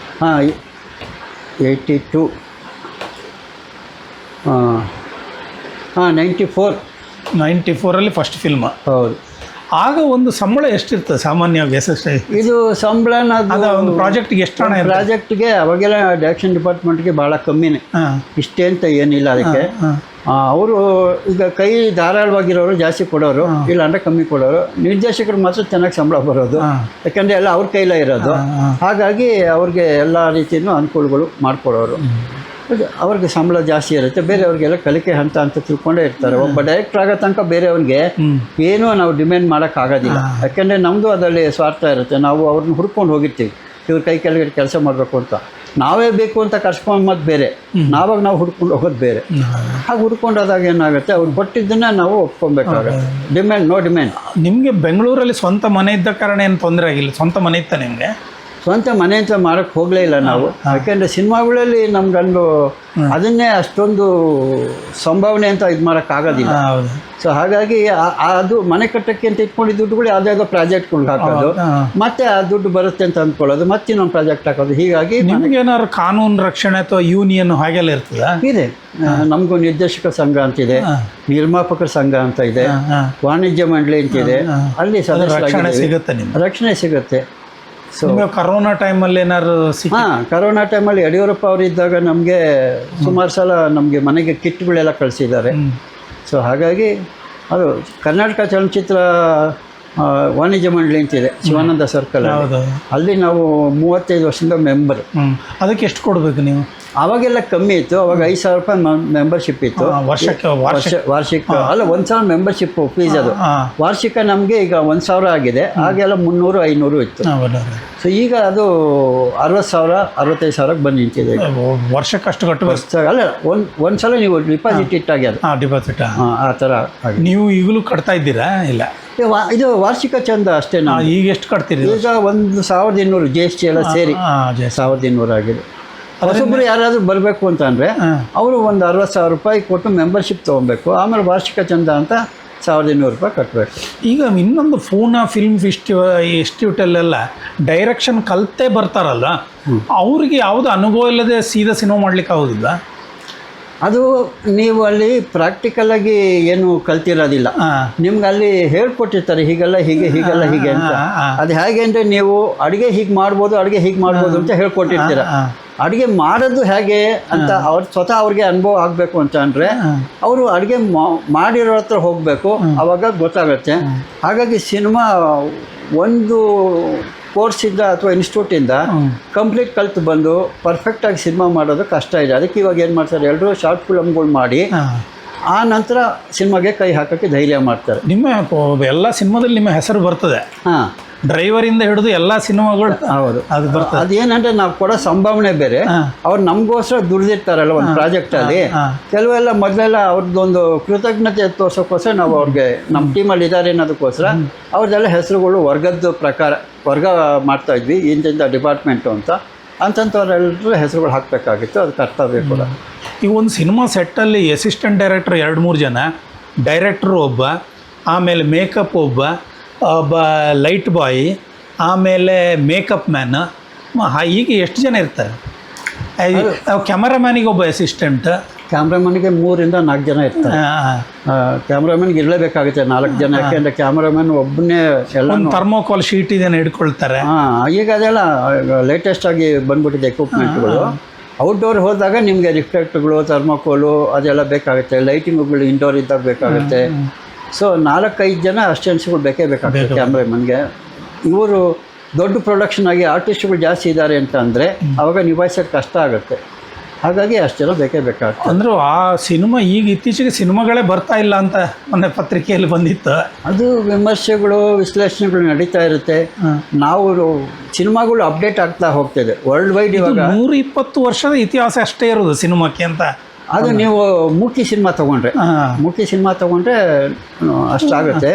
94 ಫಸ್ಟ್ ಫಿಲ್ಮ್. ಹೌದು. ಆಗ ಒಂದು ಸಂಬಳ ಎಷ್ಟಿರ್ತದೆ ಸಾಮಾನ್ಯವಾಗಿ? ಇದು ಸಂಬಳನ ಒಂದು ಪ್ರಾಜೆಕ್ಟ್ಗೆ ಎಷ್ಟು ಹಣ? ಪ್ರಾಜೆಕ್ಟ್ಗೆ ಅವಾಗೆಲ್ಲ ಡೈರೆಕ್ಷನ್ ಡಿಪಾರ್ಟ್ಮೆಂಟ್ಗೆ ಭಾಳ ಕಮ್ಮಿನೇ, ಇಷ್ಟೇ ಅಂತ ಏನಿಲ್ಲ ಅದಕ್ಕೆ. ಅವರು ಈಗ ಕೈ ಧಾರಾಳವಾಗಿರೋರು ಜಾಸ್ತಿ ಕೊಡೋರು, ಇಲ್ಲಾಂದ್ರೆ ಕಮ್ಮಿ ಕೊಡೋರು. ನಿರ್ದೇಶಕರು ಮಾತ್ರ ಚೆನ್ನಾಗಿ ಸಂಬಳ ಬರೋದು, ಯಾಕಂದರೆ ಎಲ್ಲ ಅವ್ರ ಕೈಲೇ ಇರೋದು. ಹಾಗಾಗಿ ಅವ್ರಿಗೆ ಎಲ್ಲ ರೀತಿಯೂ ಅನುಕೂಲಗಳು ಮಾಡಿಕೊಡೋರು. ಅವ್ರಿಗೆ ಸಂಬಳ ಜಾಸ್ತಿ ಇರುತ್ತೆ. ಬೇರೆಯವ್ರಿಗೆಲ್ಲ ಕಲಿಕೆ ಹಂತ ಅಂತ ತಿಳ್ಕೊಂಡೇ ಇರ್ತಾರೆ. ಒಬ್ಬ ಡೈರೆಕ್ಟರ್ ಆಗೋ ತನಕ ಬೇರೆಯವ್ರಿಗೆ ಏನೂ ನಾವು ಡಿಮ್ಯಾಂಡ್ ಮಾಡೋಕ್ಕಾಗೋದಿಲ್ಲ. ಯಾಕೆಂದರೆ ನಮ್ಮದು ಅದರಲ್ಲಿ ಸ್ವಾರ್ಥ ಇರುತ್ತೆ. ನಾವು ಅವ್ರನ್ನ ಹುಡ್ಕೊಂಡು ಹೋಗಿರ್ತೀವಿ, ಇವ್ರ ಕೈ ಕೆಳಗಡೆ ಕೆಲಸ ಮಾಡಬೇಕು ಅಂತ. ನಾವೇ ಬೇಕು ಅಂತ ಕರ್ಸ್ಕೊಂಬದು ಬೇರೆ, ನಾವಾಗ ನಾವು ಹುಡ್ಕೊಂಡು ಹೋಗೋದು ಬೇರೆ. ಹಾಗೆ ಹುಡ್ಕೊಂಡೋದಾಗ ಏನಾಗುತ್ತೆ, ಅವ್ರು ಕೊಟ್ಟಿದ್ದನ್ನ ನಾವು ಒಪ್ಕೊಬೇಕಾಗುತ್ತೆ. Demand, no demand. ನಿಮಗೆ ಬೆಂಗಳೂರಲ್ಲಿ ಸ್ವಂತ ಮನೆ ಇದ್ದ ಕಾರಣ ಏನು ತೊಂದರೆ ಆಗಿಲ್ಲ? ಸ್ವಂತ ಮನೆ ಇತ್ತ ನಿಮಗೆ? ಸ್ವಂತ ಮನೆ ಅಂತ ಮಾಡೋಕ್ಕೆ ಹೋಗಲೇ ಇಲ್ಲ ನಾವು. ಯಾಕೆಂದರೆ ಸಿನಿಮಾಗಳಲ್ಲಿ ನಮ್ಗಂದು ಅದನ್ನೇ ಅಷ್ಟೊಂದು ಸಂಭಾವನೆ ಅಂತ ಇದು ಮಾಡೋಕ್ಕಾಗೋದಿಲ್ಲ. ಸೊ ಹಾಗಾಗಿ ಅದು ಮನೆ ಕಟ್ಟಕ್ಕೆ ಅಂತ ಇಟ್ಕೊಂಡಿದ್ದ ದುಡ್ಡುಗಳು ಯಾವುದಾದ್ರು ಪ್ರಾಜೆಕ್ಟ್ಗಳಿಗೆ ಹಾಕೋದು, ಮತ್ತೆ ಆ ದುಡ್ಡು ಬರುತ್ತೆ ಅಂತ ಅಂದ್ಕೊಳ್ಳೋದು, ಮತ್ತೆ ಇನ್ನೊಂದು ಪ್ರಾಜೆಕ್ಟ್ ಹಾಕೋದು. ಹೀಗಾಗಿ ನಿಮಗೇನಾದ್ರು ಕಾನೂನು ರಕ್ಷಣೆ ಅಥವಾ ಯೂನಿಯನ್ ಹಾಗೆಲ್ಲ ಇರ್ತದ? ಇದೆ. ನಮಗೂ ನಿರ್ದೇಶಕ ಸಂಘ ಅಂತಿದೆ, ನಿರ್ಮಾಪಕರ ಸಂಘ ಅಂತ ಇದೆ, ವಾಣಿಜ್ಯ ಮಂಡಳಿ ಅಂತಿದೆ. ಅಲ್ಲಿ ರಕ್ಷಣೆ ಸಿಗುತ್ತೆ, ನಿಮ್ಗೆ ರಕ್ಷಣೆ ಸಿಗುತ್ತೆ. ಸೊ ಕರೋನಾ ಟೈಮಲ್ಲಿ ಏನಾದ್ರು ಕರೋನಾ ಟೈಮಲ್ಲಿ ಯಡಿಯೂರಪ್ಪ ಅವರು ಇದ್ದಾಗ ನಮಗೆ ಸುಮಾರು ಸಲ ನಮಗೆ ಮನೆಗೆ ಕಿಟ್ಗಳೆಲ್ಲ ಕಳಿಸಿದ್ದಾರೆ. ಸೊ ಹಾಗಾಗಿ ಅದು ಕರ್ನಾಟಕ ಚಲನಚಿತ್ರ ವಾಣಿಜ್ಯ ಮಂಡಳಿ ಅಂತಿದೆ, ಶಿವಾನಂದ ಸರ್ಕಲ್. ಅಲ್ಲಿ ನಾವು 35 ವರ್ಷದಿಂದ ಮೆಂಬರ್. ಅದಕ್ಕೆ ಎಷ್ಟು ಕೊಡಬೇಕು ನೀವು? ಅವಾಗೆಲ್ಲ ಕಮ್ಮಿ ಇತ್ತು. ಅವಾಗ 5,000 ರೂಪಾಯಿ ಮೆಂಬರ್ಶಿಪ್ ಇತ್ತು ವಾರ್ಷಿಕ. ಅಲ್ಲ, 1,000 ಮೆಂಬರ್ಶಿಪ್ ಫೀಸ್. ಅದು ವಾರ್ಷಿಕ. ನಮಗೆ ಈಗ 1,000 ಆಗಿದೆ. ಆಗೆಲ್ಲ 300-500 ಇತ್ತು. ಸೊ ಈಗ ಅದು 60,000 65,000ಕ್ಕೆ ಬಂದು ನಿಂತಿದೆ. ವರ್ಷಕ್ಕೆ ಅಷ್ಟು ಕಟ್ಟಬೇಕು? ಅಲ್ಲ, ಒಂದ್ಸಲ ನೀವು ಡಿಪಾಸಿಟ್ ಇಟ್ಟಾಗಿ ಅದು ಡಿಪಾಸಿಟ್ ಆ ಥರ. ನೀವು ಈಗಲೂ ಕಟ್ತಾ ಇದ್ದೀರಾ? ಇಲ್ಲ, ಇದು ವಾರ್ಷಿಕ ಚಂದ ಅಷ್ಟೇ. ನಾವು ಈಗ ಎಷ್ಟು ಕಟ್ತೀರಿ? ಈಗ 1,200 GST ಎಲ್ಲ ಸೇರಿ 1,200 ಆಗಿದೆ. ಹೊಸೊಬ್ಬರು ಯಾರಾದರೂ ಬರಬೇಕು ಅಂತ ಅಂದರೆ ಅವರು ಒಂದು 60,000 ರೂಪಾಯಿ ಕೊಟ್ಟು ಮೆಂಬರ್ಶಿಪ್ ತೊಗೊಬೇಕು. ಆಮೇಲೆ ವಾರ್ಷಿಕ ಚಂದ ಅಂತ 1,200 ರೂಪಾಯಿ ಕಟ್ಟಬೇಕು. ಈಗ ಇನ್ನೊಂದು ಪೂನಾ ಫಿಲ್ಮ್ ಇನ್ಸ್ಟಿಟ್ಯೂಟಲ್ಲೆಲ್ಲ ಡೈರೆಕ್ಷನ್ ಕಲಿತೇ ಬರ್ತಾರಲ್ಲ, ಅವ್ರಿಗೆ ಯಾವುದು ಅನುಭವ ಇಲ್ಲದೆ ಸೀದಾ ಸಿನಿಮಾ ಮಾಡ್ಲಿಕ್ಕೆ ಆಗೋದಿಲ್ಲ? ಅದು ನೀವು ಅಲ್ಲಿ ಪ್ರಾಕ್ಟಿಕಲಾಗಿ ಏನು ಕಲ್ತಿರೋದಿಲ್ಲ. ನಿಮ್ಗೆ ಅಲ್ಲಿ ಹೇಳ್ಕೊಟ್ಟಿರ್ತಾರೆ, ಹೀಗೆಲ್ಲ ಹೀಗೆಲ್ಲ ಹೀಗೆ ಅಂತ. ಅದು ಹೇಗೆ ಅಂದರೆ, ನೀವು ಅಡುಗೆ ಹೀಗೆ ಮಾಡ್ಬೋದು, ಅಡುಗೆ ಹೀಗೆ ಮಾಡ್ಬೋದು ಅಂತ ಹೇಳ್ಕೊಟ್ಟಿರ್ತೀರ. ಅಡುಗೆ ಮಾಡೋದು ಹೇಗೆ ಅಂತ ಸ್ವತಃ ಅವ್ರಿಗೆ ಅನುಭವ ಆಗಬೇಕು ಅಂತ ಅಂದರೆ ಅವರು ಅಡುಗೆ ಮಾಡಿರೋ ಹತ್ರ ಹೋಗಬೇಕು, ಆವಾಗ ಗೊತ್ತಾಗುತ್ತೆ. ಹಾಗಾಗಿ ಸಿನಿಮಾ ಒಂದು ಕೋರ್ಸಿಂದ ಅಥವಾ ಇನ್ಸ್ಟಿಟ್ಯೂಟಿಂದ ಕಂಪ್ಲೀಟ್ ಕಲ್ತು ಬಂದು ಪರ್ಫೆಕ್ಟಾಗಿ ಸಿನಿಮಾ ಮಾಡೋದು ಕಷ್ಟ ಇದೆ. ಅದಕ್ಕೆ ಇವಾಗ ಏನು ಮಾಡ್ತಾರೆ, ಎಲ್ಲರೂ ಶಾರ್ಟ್ ಫಿಲಮ್ಗಳು ಮಾಡಿ ಆ ನಂತರ ಸಿನಿಮಾಗೆ ಕೈ ಹಾಕೋಕ್ಕೆ ಧೈರ್ಯ ಮಾಡ್ತಾರೆ. ನಿಮ್ಮ ಎಲ್ಲ ಸಿನಿಮಾದಲ್ಲಿ ನಿಮ್ಮ ಹೆಸರು ಬರ್ತದೆ. ಡ್ರೈವರಿಂದ ಹಿಡಿದು ಎಲ್ಲ ಸಿನಿಮಾಗಳು. ಹೌದು, ಅದು ಬರ್ತದೆ. ಅದೇನಂದ್ರೆ ನಾವು ಕೊಡೋ ಸಂಭಾವನೆ ಬೇರೆ. ಅವ್ರು ನಮಗೋಸ್ಕರ ದುಡ್ದಿರ್ತಾರಲ್ಲ ಒಂದು ಪ್ರಾಜೆಕ್ಟಲ್ಲಿ. ಕೆಲವೆಲ್ಲ ಮೊದಲೆಲ್ಲ ಅವ್ರದ್ದೊಂದು ಕೃತಜ್ಞತೆ ತೋರ್ಸೋಕ್ಕೋಸ್ಕರ ನಾವು ಅವ್ರಿಗೆ ನಮ್ಮ ಟೀಮಲ್ಲಿ ಇದ್ದಾರೆ ಅನ್ನೋದಕ್ಕೋಸ್ಕರ ಅವ್ರದ್ದೆಲ್ಲ ಹೆಸರುಗಳು ವರ್ಗ ಮಾಡ್ತಾ ಇದ್ವಿ, ಇಂತಿಂಥ ಡಿಪಾರ್ಟ್ಮೆಂಟು ಅಂತ. ಅಂತಂಥವ್ರೆಲ್ಲರೂ ಹೆಸರುಗಳು ಹಾಕಬೇಕಾಗಿತ್ತು. ಅದು ಕರ್ತವ್ಯ ಕೂಡ. ಈಗ ಒಂದು ಸಿನಿಮಾ ಸೆಟ್ಟಲ್ಲಿ ಅಸಿಸ್ಟೆಂಟ್ ಡೈರೆಕ್ಟರ್ 2-3 ಜನ, ಡೈರೆಕ್ಟ್ರು ಒಬ್ಬ, ಆಮೇಲೆ ಮೇಕಪ್ ಒಬ್ಬ ಲೈಟ್ ಬಾಯ್, ಆಮೇಲೆ ಮೇಕಪ್ ಮ್ಯಾನ್, ಹೀಗೆ ಎಷ್ಟು ಜನ ಇರ್ತಾರೆ? ಕ್ಯಾಮರಾಮ್ಯಾನಿಗೆ ಒಬ್ಬ ಅಸಿಸ್ಟೆಂಟ್, ಕ್ಯಾಮ್ರಾಮನ್ಗೆ 3-4 ಜನ ಇರ್ತಾರೆ. ಕ್ಯಾಮ್ರಾಮನ್ಗೆ ಇರಲೇಬೇಕಾಗುತ್ತೆ 4 ಜನ. ಯಾಕೆಂದರೆ ಕ್ಯಾಮ್ರಾಮನ್ ಒಬ್ಬನೇ ಎಲ್ಲ ಥರ್ಮೋಕಾಲ್ ಶೀಟ್ ಇದನ್ನು ಹಿಡ್ಕೊಳ್ತಾರೆ. ಈಗ ಅದೆಲ್ಲ ಲೇಟೆಸ್ಟ್ ಆಗಿ ಬಂದ್ಬಿಟ್ಟಿದೆ ಎಕ್ವಿಪ್ಮೆಂಟ್ಗಳು. ಔಟ್ಡೋರ್ ಹೋದಾಗ ನಿಮಗೆ ರಿಫ್ಲೆಕ್ಟ್ಗಳು, ಥರ್ಮೋಕೋಲು ಅದೆಲ್ಲ ಬೇಕಾಗುತ್ತೆ. ಲೈಟಿಂಗ್ಗಳು ಇಂಡೋರ್ ಇದ್ದಾಗ ಬೇಕಾಗುತ್ತೆ. ಸೊ 4-5 ಜನ ಅಸಿಸ್ಟೆಂಟ್ಸ್ಗಳು ಬೇಕೇ ಬೇಕಾಗುತ್ತೆ ಕ್ಯಾಮ್ರಾಮನ್ಗೆ. ಇವರು ದೊಡ್ಡ ಪ್ರೊಡಕ್ಷನ್ ಆಗಿ ಆರ್ಟಿಸ್ಟ್ಗಳು ಜಾಸ್ತಿ ಇದ್ದಾರೆ ಅಂತ ಅಂದರೆ ಆವಾಗ ನಿಭಾಯಿಸೋಕ್ಕೆ ಕಷ್ಟ ಆಗುತ್ತೆ. ಹಾಗಾಗಿ ಅಷ್ಟು ಜನ ಬೇಕೇ ಬೇಕಾಗ್ತದೆ. ಅಂದ್ರೆ ಆ ಸಿನಿಮಾ ಈಗ ಇತ್ತೀಚೆಗೆ ಸಿನಿಮಾಗಳೇ ಬರ್ತಾ ಇಲ್ಲ ಅಂತ ಮೊನ್ನೆ ಪತ್ರಿಕೆಯಲ್ಲಿ ಬಂದಿತ್ತು. ಅದು ವಿಮರ್ಶೆಗಳು, ವಿಶ್ಲೇಷಣೆಗಳು ನಡೀತಾ ಇರುತ್ತೆ. ನಾವು ಸಿನಿಮಾಗಳು ಅಪ್ಡೇಟ್ ಆಗ್ತಾ ಹೋಗ್ತಿದೆ ವರ್ಲ್ಡ್ ವೈಡ್. ಇವಾಗ 120 ವರ್ಷದ ಇತಿಹಾಸ ಅಷ್ಟೇ ಇರೋದು ಸಿನಿಮಾಕ್ಕೆ ಅಂತ. ಅದು ನೀವು ಮೂಕಿ ಸಿನಿಮಾ ತೊಗೊಂಡ್ರೆ ಅಷ್ಟಾಗುತ್ತೆ.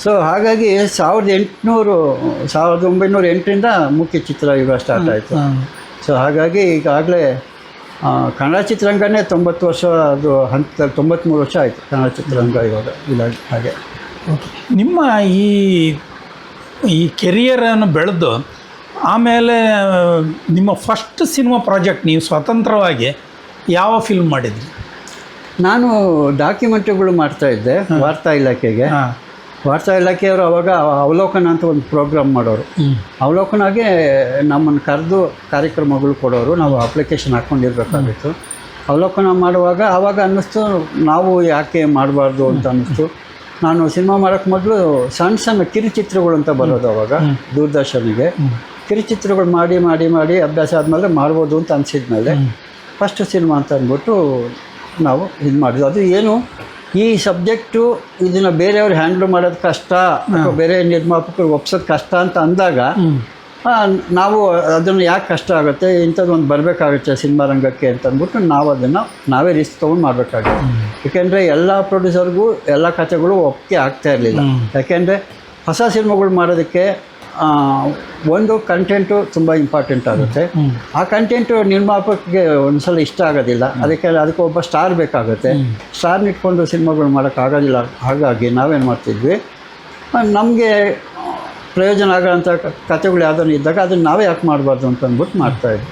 ಸೊ ಹಾಗಾಗಿ 1908ರಿಂದ ಮೂಕಿ ಚಿತ್ರಯುಗ ಸ್ಟಾರ್ಟ್ ಆಯಿತು. ಸೊ ಹಾಗಾಗಿ ಈಗಾಗಲೇ ಕನ್ನಡ ಚಿತ್ರರಂಗನೇ 90 ವರ್ಷ, ಅದು ಹಂತದಲ್ಲಿ 93 ವರ್ಷ ಆಯಿತು ಕನ್ನಡ ಚಿತ್ರರಂಗ ಇವಾಗ ಇಲ್ಲ. ಹಾಗೆ ನಿಮ್ಮ ಈ ಕೆರಿಯರನ್ನು ಬೆಳೆದು ಆಮೇಲೆ ನಿಮ್ಮ ಫಸ್ಟ್ ಸಿನಿಮಾ ಪ್ರಾಜೆಕ್ಟ್ ನೀವು ಸ್ವತಂತ್ರವಾಗಿ ಯಾವ ಫಿಲ್ಮ್ ಮಾಡಿದ್ರಿ? ನಾನು ಡಾಕ್ಯುಮೆಂಟ್ರಿಗಳು ಮಾಡ್ತಾಯಿದ್ದೆ ವಾರ್ತಾ ಇಲಾಖೆಗೆ. ವಾರ್ತಾ ಇಲಾಖೆಯವರು ಅವಾಗ ಅವಲೋಕನ ಅಂತ ಒಂದು ಪ್ರೋಗ್ರಾಮ್ ಮಾಡೋರು. ಅವಲೋಕನಾಗೆ ನಮ್ಮನ್ನು ಕರೆದು ಕಾರ್ಯಕ್ರಮಗಳು ಕೊಡೋರು. ನಾವು ಅಪ್ಲಿಕೇಶನ್ ಹಾಕ್ಕೊಂಡಿರ್ಬೇಕಾಗಿತ್ತು. ಅವಲೋಕನ ಮಾಡುವಾಗ ಆವಾಗ ಅನ್ನಿಸ್ತು ನಾವು ಯಾಕೆ ಮಾಡಬಾರ್ದು ಅಂತ ಅನ್ನಿಸ್ತು. ನಾನು ಸಿನಿಮಾ ಮಾಡೋಕ್ಕೆ ಮೊದಲು ಸಣ್ಣ ಕಿರುಚಿತ್ರಗಳು ಅಂತ ಬರೋದು ಅವಾಗ ದೂರದರ್ಶನಿಗೆ. ಕಿರುಚಿತ್ರಗಳು ಮಾಡಿ ಮಾಡಿ ಮಾಡಿ ಅಭ್ಯಾಸ ಆದಮೇಲೆ ಮಾಡ್ಬೋದು ಅಂತ ಅನಿಸಿದ್ಮೇಲೆ ಫಸ್ಟ್ ಸಿನಿಮಾ ಅಂತ ಅಂದ್ಬಿಟ್ಟು ನಾವು ಇದು ಮಾಡಿದ್ವಿ. ಅದು ಏನು, ಈ ಸಬ್ಜೆಕ್ಟು ಇದನ್ನು ಬೇರೆಯವ್ರು ಹ್ಯಾಂಡ್ಲ್ ಮಾಡೋದು ಕಷ್ಟ ಅಥವಾ ಬೇರೆ ನಿರ್ಮಾಪಕರು ಒಪ್ಸೋದು ಕಷ್ಟ ಅಂತ ಅಂದಾಗ ನಾವು ಅದನ್ನು ಯಾಕೆ ಕಷ್ಟ ಆಗುತ್ತೆ, ಇಂಥದ್ದು ಒಂದು ಬರಬೇಕಾಗುತ್ತೆ ಸಿನಿಮಾ ರಂಗಕ್ಕೆ ಅಂತ ಅಂದ್ಬಿಟ್ಟು ನಾವು ಅದನ್ನು ನಾವೇ ರಿಸ್ಕ್ ತೊಗೊಂಡು ಮಾಡಬೇಕಾಗುತ್ತೆ. ಯಾಕೆಂದರೆ ಎಲ್ಲ ಪ್ರೊಡ್ಯೂಸರ್ಗೂ ಎಲ್ಲ ಕಥೆಗಳು ಒಪ್ಪಿಗೆ ಆಗ್ತಾ ಇರಲಿಲ್ಲ. ಯಾಕೆಂದರೆ ಹೊಸ ಸಿನಿಮಾಗಳು ಮಾಡೋದಕ್ಕೆ ಒಂದು ಕಂಟೆಂಟು ತುಂಬ ಇಂಪಾರ್ಟೆಂಟ್ ಆಗುತ್ತೆ. ಆ ಕಂಟೆಂಟು ನಿರ್ಮಾಪಕರಿಗೆ ಒಂದ್ಸಲ ಇಷ್ಟ ಆಗೋದಿಲ್ಲ, ಅದಕ್ಕೆ ಒಬ್ಬ ಸ್ಟಾರ್ ಬೇಕಾಗುತ್ತೆ. ಸ್ಟಾರ್ನ ಇಟ್ಕೊಂಡು ಸಿನಿಮಾಗಳು ಮಾಡೋಕ್ಕಾಗೋದಿಲ್ಲ. ಹಾಗಾಗಿ ನಾವೇನು ಮಾಡ್ತಿದ್ವಿ, ನಮಗೆ ಪ್ರಯೋಜನ ಆಗೋಂಥ ಕಥೆಗಳು ಯಾವುದನ್ನು ಇದ್ದಾಗ ಅದನ್ನು ನಾವೇ ಯಾಕೆ ಮಾಡಬಾರ್ದು ಅಂತ ಅಂದ್ಬಿಟ್ಟು ಮಾಡ್ತಾಯಿದ್ವಿ.